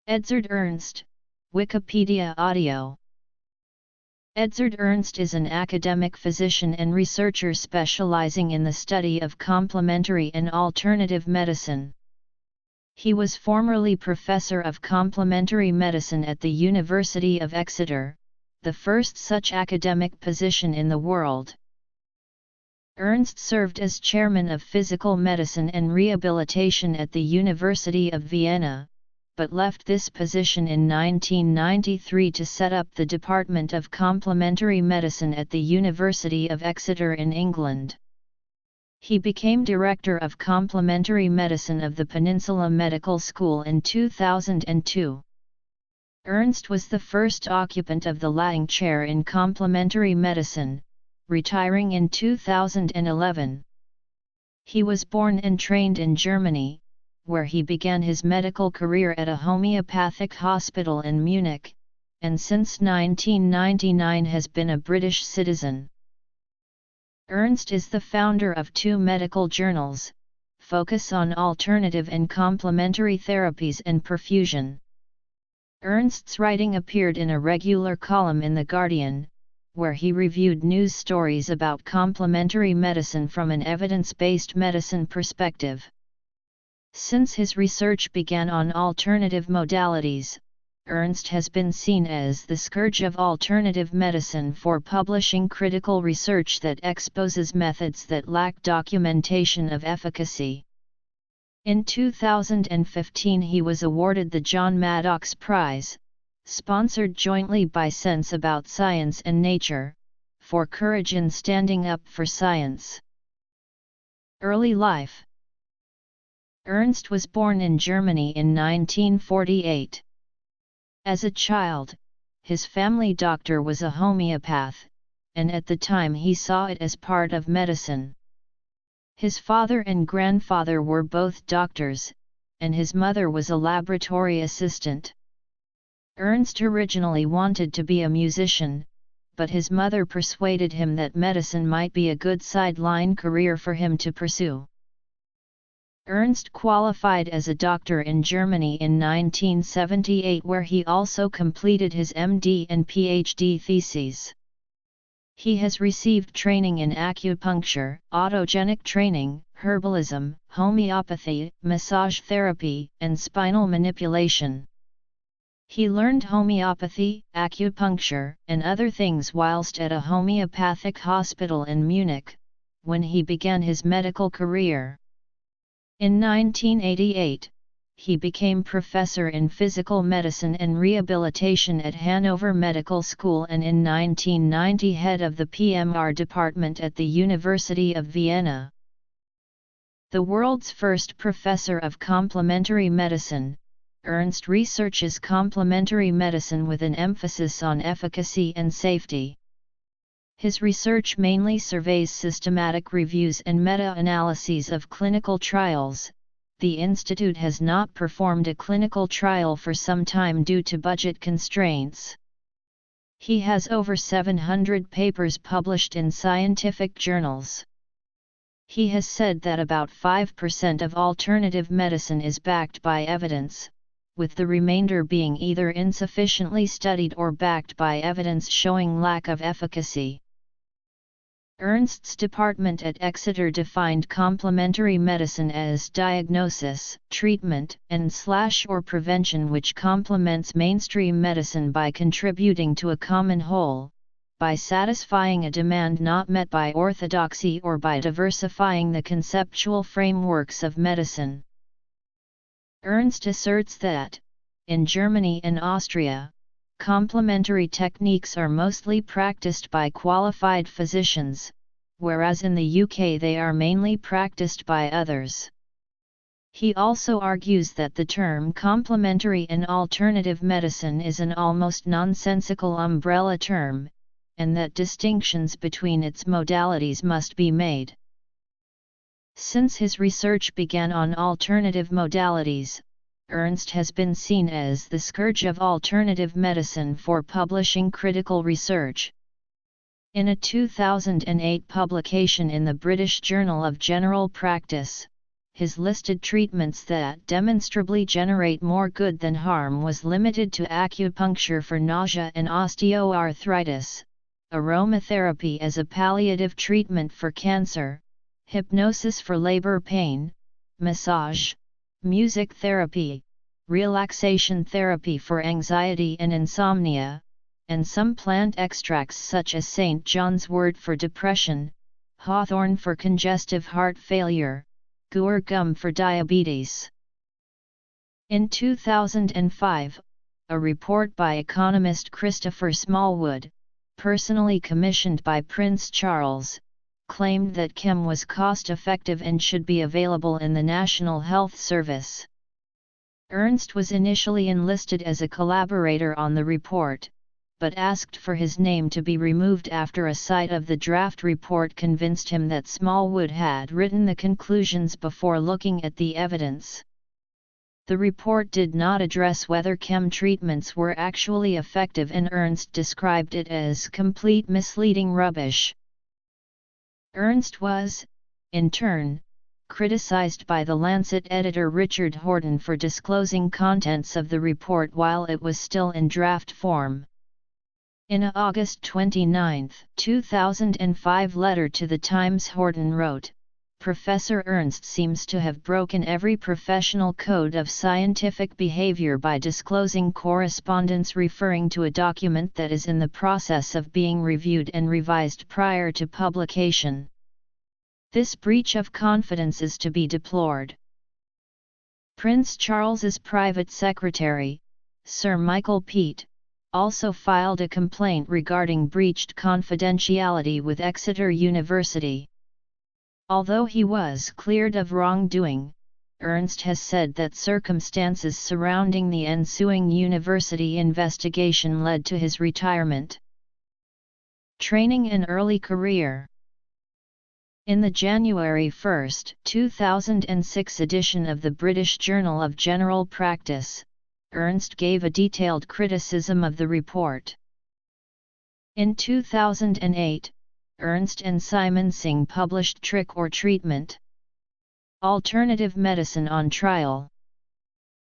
Edzard Ernst, Wikipedia Audio. Edzard Ernst is an academic physician and researcher specializing in the study of complementary and alternative medicine. He was formerly professor of complementary medicine at the University of Exeter, the first such academic position in the world. Ernst served as chairman of physical medicine and rehabilitation at the University of Vienna, but left this position in 1993 to set up the Department of Complementary Medicine at the University of Exeter in England. He became Director of Complementary Medicine of the Peninsula Medical School in 2002. Ernst was the first occupant of the Lang Chair in Complementary Medicine, retiring in 2011. He was born and trained in Germany, where he began his medical career at a homeopathic hospital in Munich, and since 1999 has been a British citizen. Ernst is the founder of two medical journals, Focus on Alternative and Complementary Therapies and Perfusion. Ernst's writing appeared in a regular column in The Guardian, where he reviewed news stories about complementary medicine from an evidence-based medicine perspective. Since his research began on alternative modalities, Ernst has been seen as the scourge of alternative medicine for publishing critical research that exposes methods that lack documentation of efficacy. In 2015 he was awarded the John Maddox Prize, sponsored jointly by Sense About Science and Nature, for courage in standing up for science. Early life. Ernst was born in Germany in 1948. As a child, his family doctor was a homeopath, and at the time he saw it as part of medicine. His father and grandfather were both doctors, and his mother was a laboratory assistant. Ernst originally wanted to be a musician, but his mother persuaded him that medicine might be a good sideline career for him to pursue. Ernst qualified as a doctor in Germany in 1978, where he also completed his MD and PhD theses. He has received training in acupuncture, autogenic training, herbalism, homeopathy, massage therapy, and spinal manipulation. He learned homeopathy, acupuncture, and other things whilst at a homeopathic hospital in Munich, when he began his medical career. In 1988, he became professor in physical medicine and rehabilitation at Hanover Medical School, and in 1990 head of the PMR department at the University of Vienna. The world's first professor of complementary medicine, Ernst researches complementary medicine with an emphasis on efficacy and safety. His research mainly surveys systematic reviews and meta-analyses of clinical trials. The institute has not performed a clinical trial for some time due to budget constraints. He has over 700 papers published in scientific journals. He has said that about 5% of alternative medicine is backed by evidence, with the remainder being either insufficiently studied or backed by evidence showing lack of efficacy. Ernst's department at Exeter defined complementary medicine as diagnosis, treatment, and/or prevention which complements mainstream medicine by contributing to a common whole, by satisfying a demand not met by orthodoxy, or by diversifying the conceptual frameworks of medicine. Ernst asserts that, in Germany and Austria, complementary techniques are mostly practiced by qualified physicians, whereas in the UK they are mainly practiced by others. He also argues that the term complementary and alternative medicine is an almost nonsensical umbrella term, and that distinctions between its modalities must be made. Since his research began on alternative modalities, Ernst has been seen as the scourge of alternative medicine for publishing critical research. In a 2008 publication in the British Journal of General Practice, his listed treatments that demonstrably generate more good than harm was limited to acupuncture for nausea and osteoarthritis, aromatherapy as a palliative treatment for cancer, hypnosis for labor pain, massage, music therapy, relaxation therapy for anxiety and insomnia, and some plant extracts such as St. John's wort for depression, hawthorn for congestive heart failure, guar gum for diabetes. In 2005, a report by economist Christopher Smallwood, personally commissioned by Prince Charles, claimed that chem was cost-effective and should be available in the National Health Service. Ernst was initially enlisted as a collaborator on the report, but asked for his name to be removed after a sight of the draft report convinced him that Smallwood had written the conclusions before looking at the evidence. The report did not address whether chem treatments were actually effective, and Ernst described it as complete misleading rubbish. Ernst was, in turn, criticized by the Lancet editor Richard Horton for disclosing contents of the report while it was still in draft form. In a August 29, 2005 letter to the Times, Horton wrote, "Professor Ernst seems to have broken every professional code of scientific behavior by disclosing correspondence referring to a document that is in the process of being reviewed and revised prior to publication. This breach of confidence is to be deplored." Prince Charles's private secretary, Sir Michael Peat, also filed a complaint regarding breached confidentiality with Exeter University. Although he was cleared of wrongdoing, Ernst has said that circumstances surrounding the ensuing university investigation led to his retirement. Training and early career. In the January 1, 2006 edition of the British Journal of General Practice, Ernst gave a detailed criticism of the report. In 2008, Ernst and Simon Singh published Trick or Treatment: Alternative Medicine on Trial.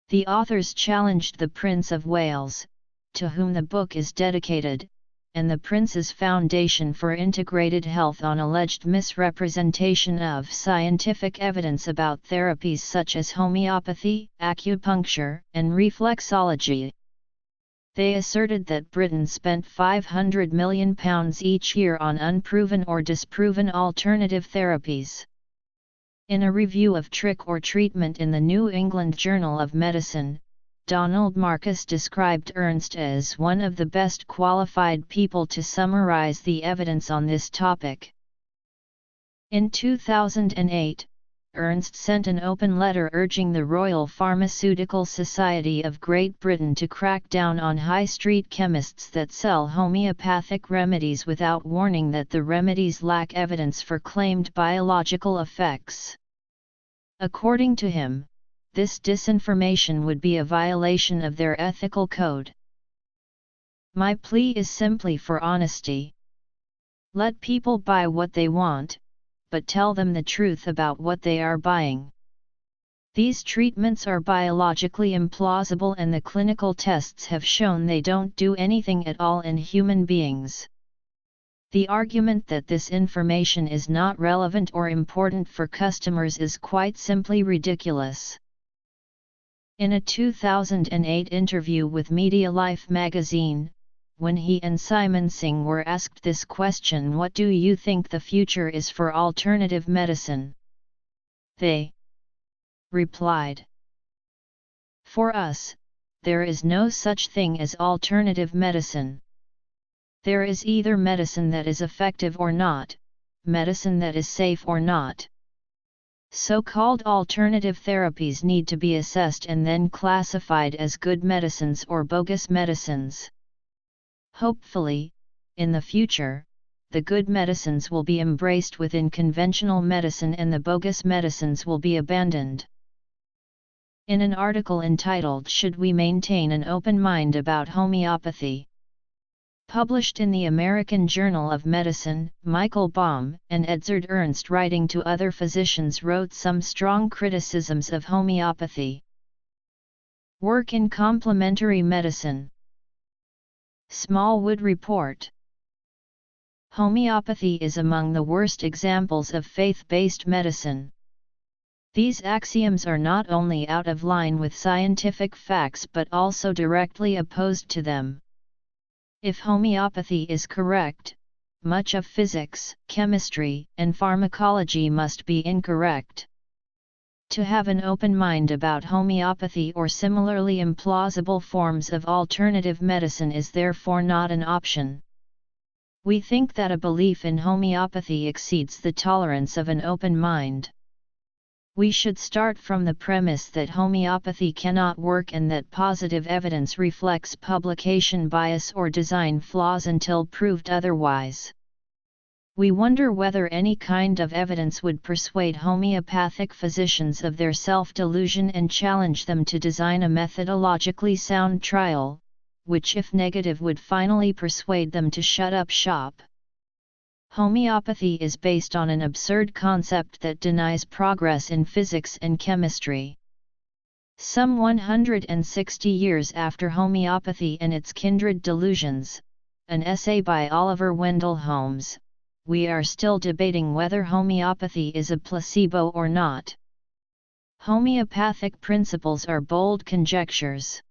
The authors challenged the Prince of Wales, to whom the book is dedicated, and the Prince's Foundation for Integrated Health on alleged misrepresentation of scientific evidence about therapies such as homeopathy, acupuncture, and reflexology. They asserted that Britain spent £500 million each year on unproven or disproven alternative therapies. In a review of Trick or Treatment in the New England Journal of Medicine, Donald Marcus described Ernst as one of the best qualified people to summarize the evidence on this topic. In 2008, Ernst sent an open letter urging the Royal Pharmaceutical Society of Great Britain to crack down on high street chemists that sell homeopathic remedies without warning that the remedies lack evidence for claimed biological effects. According to him, this disinformation would be a violation of their ethical code. My plea is simply for honesty. Let people buy what they want, but tell them the truth about what they are buying. These treatments are biologically implausible and the clinical tests have shown they don't do anything at all in human beings. The argument that this information is not relevant or important for customers is quite simply ridiculous. In a 2008 interview with Media Life magazine, when he and Simon Singh were asked this question, "What do you think the future is for alternative medicine?" they replied, "For us, there is no such thing as alternative medicine. There is either medicine that is effective or not, medicine that is safe or not. So-called alternative therapies need to be assessed and then classified as good medicines or bogus medicines. Hopefully, in the future, the good medicines will be embraced within conventional medicine and the bogus medicines will be abandoned." In an article entitled "Should We Maintain an Open Mind About Homeopathy?" Published in the American Journal of Medicine, Michael Baum and Edzard Ernst, writing to other physicians, wrote some strong criticisms of homeopathy. Work in complementary medicine. Smallwood Report. Homeopathy is among the worst examples of faith-based medicine. These axioms are not only out of line with scientific facts but also directly opposed to them. If homeopathy is correct, much of physics, chemistry, and pharmacology must be incorrect. To have an open mind about homeopathy or similarly implausible forms of alternative medicine is therefore not an option. We think that a belief in homeopathy exceeds the tolerance of an open mind. We should start from the premise that homeopathy cannot work and that positive evidence reflects publication bias or design flaws until proved otherwise. We wonder whether any kind of evidence would persuade homeopathic physicians of their self-delusion and challenge them to design a methodologically sound trial, which if negative would finally persuade them to shut up shop. Homeopathy is based on an absurd concept that denies progress in physics and chemistry. Some 160 years after homeopathy and its kindred delusions, an essay by Oliver Wendell Holmes, we are still debating whether homeopathy is a placebo or not. Homeopathic principles are bold conjectures.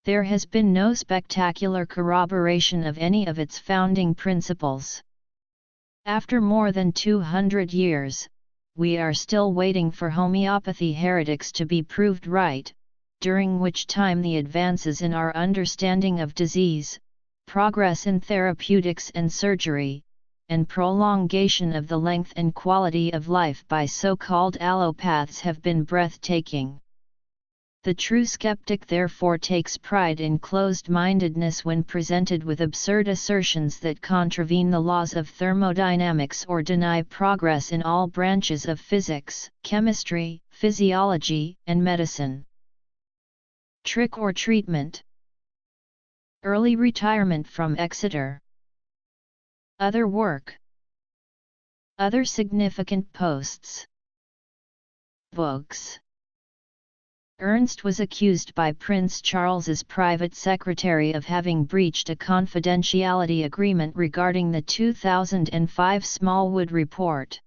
There has been no spectacular corroboration of any of its founding principles. After more than 200 years, we are still waiting for homeopathy heretics to be proved right, during which time the advances in our understanding of disease, progress in therapeutics and surgery, and prolongation of the length and quality of life by so-called allopaths have been breathtaking. The true skeptic therefore takes pride in closed-mindedness when presented with absurd assertions that contravene the laws of thermodynamics or deny progress in all branches of physics, chemistry, physiology, and medicine. Trick or treatment. Early retirement from Exeter. Other work. Other significant posts. Books. Ernst was accused by Prince Charles's private secretary of having breached a confidentiality agreement regarding the 2005 Smallwood Report.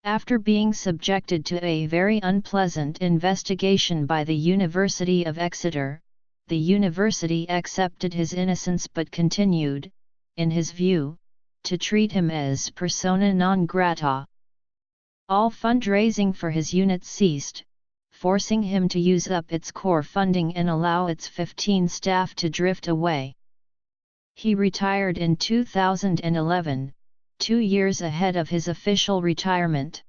After being subjected to a very unpleasant investigation by the University of Exeter, the university accepted his innocence but continued, in his view, to treat him as persona non grata. All fundraising for his unit ceased, forcing him to use up its core funding and allow its 15 staff to drift away. He retired in 2011, 2 years ahead of his official retirement.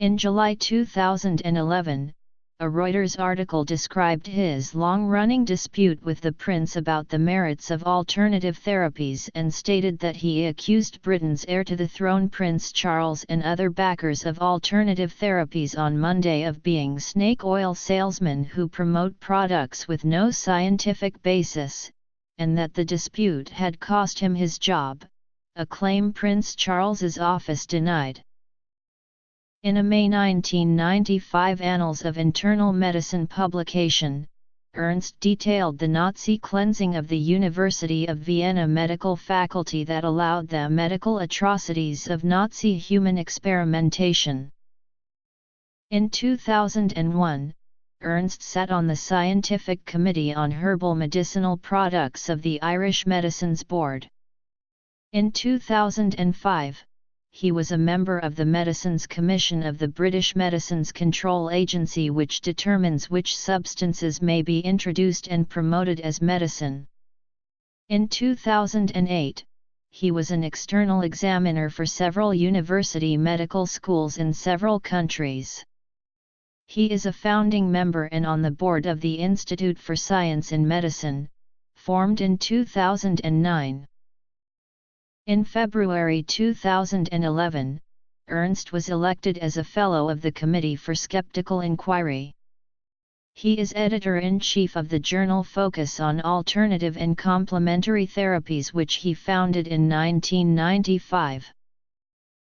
In July 2011, a Reuters article described his long-running dispute with the prince about the merits of alternative therapies and stated that he accused Britain's heir to the throne Prince Charles and other backers of alternative therapies on Monday of being snake oil salesmen who promote products with no scientific basis, and that the dispute had cost him his job, a claim Prince Charles's office denied. In a May 1995 Annals of Internal Medicine publication, Ernst detailed the Nazi cleansing of the University of Vienna medical faculty that allowed the medical atrocities of Nazi human experimentation. In 2001, Ernst sat on the Scientific Committee on Herbal Medicinal Products of the Irish Medicines Board. In 2005, he was a member of the Medicines Commission of the British Medicines Control Agency, which determines which substances may be introduced and promoted as medicine. In 2008, he was an external examiner for several university medical schools in several countries. He is a founding member and on the board of the Institute for Science in Medicine, formed in 2009. In February 2011, Ernst was elected as a Fellow of the Committee for Skeptical Inquiry. He is editor-in-chief of the journal Focus on Alternative and Complementary Therapies, which he founded in 1995.